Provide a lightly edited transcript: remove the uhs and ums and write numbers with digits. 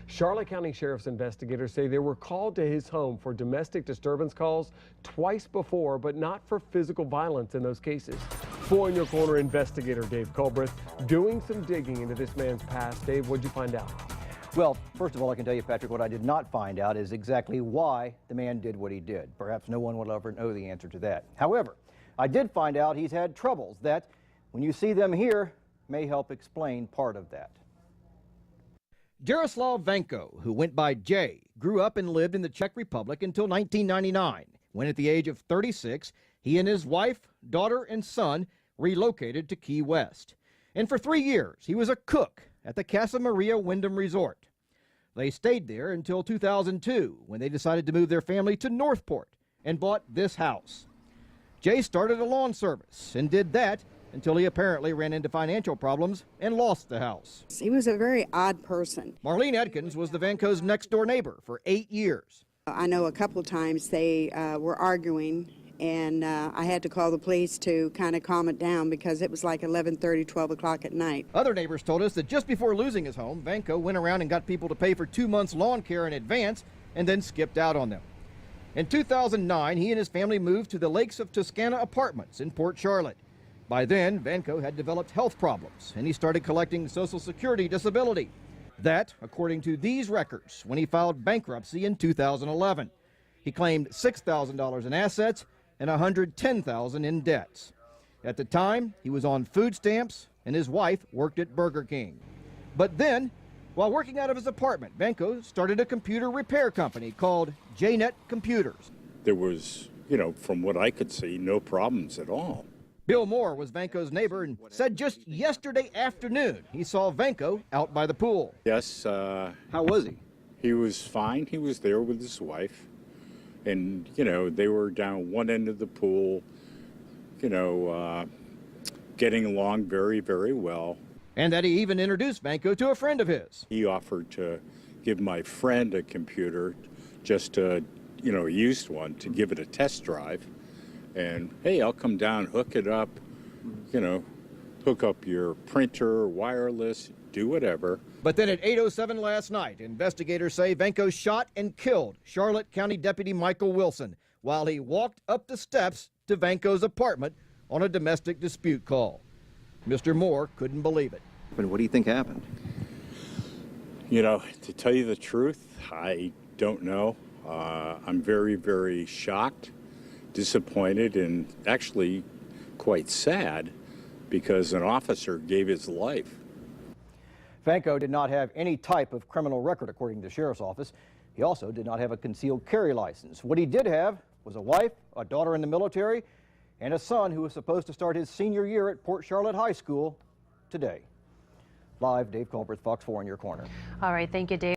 Charlotte County Sheriff's investigators say they were called to his home for domestic disturbance calls twice before, but not for physical violence in those cases. 4 in Your Corner investigator Dave Culbreth doing some digging into this man's past. Dave, what'd you find out? Well, first of all, I can tell you, Patrick, what I did not find out is exactly why the man did what he did. Perhaps no one will ever know the answer to that. However, I did find out he's had troubles that, when you see them here, may help explain part of that. Jaroslav Vanko, who went by Jay, grew up and lived in the Czech Republic until 1999, when at the age of 36, he and his wife, daughter, and son relocated to Key West. And for 3 years, he was a cook at the Casa Maria Wyndham Resort. They stayed there until 2002, when they decided to move their family to Northport and bought this house. Jay started a lawn service and did that until he apparently ran into financial problems and lost the house. He was a very odd person. Marlene Edkins was the Vankos' next-door neighbor for 8 years. I know a couple of times they were arguing, and I had to call the police to kind of calm it down because it was like 11:30, 12 o'clock at night. Other neighbors told us that just before losing his home, Vanko went around and got people to pay for 2 months lawn care in advance and then skipped out on them. In 2009, he and his family moved to the Lakes of Toscana apartments in Port Charlotte. By then, Vanko had developed health problems, and he started collecting Social Security disability. That, according to these records, when he filed bankruptcy in 2011. He claimed $6,000 in assets and $110,000 in debts. At the time, he was on food stamps, and his wife worked at Burger King. But then, while working out of his apartment, Vanko started a computer repair company called JNet Computers. There was, from what I could see, no problems at all. Bill Moore was Vanko's neighbor and said just yesterday afternoon he saw Vanko out by the pool. Yes. How was he? He was fine. He was there with his wife. And, they were down one end of the pool, getting along very, very well. And that he even introduced Vanko to a friend of his. He offered to give my friend a computer, just a used one, to give it a test drive. And, hey, I'll come down, hook it up, hook up your printer, wireless, do whatever. But then at 8:07 last night, investigators say Vanko shot and killed Charlotte County Deputy Michael Wilson while he walked up the steps to Vanko's apartment on a domestic dispute call. Mr. Moore couldn't believe it. But what do you think happened? To tell you the truth, I don't know. I'm very, very shocked, disappointed, and actually quite sad because an officer gave his life. Vanko did not have any type of criminal record, according to the sheriff's office. He also did not have a concealed carry license. What he did have was a wife, a daughter in the military, and a son who was supposed to start his senior year at Port Charlotte High School today. Live, Dave Culbreth, Fox 4 in Your Corner. All right, thank you, Dave.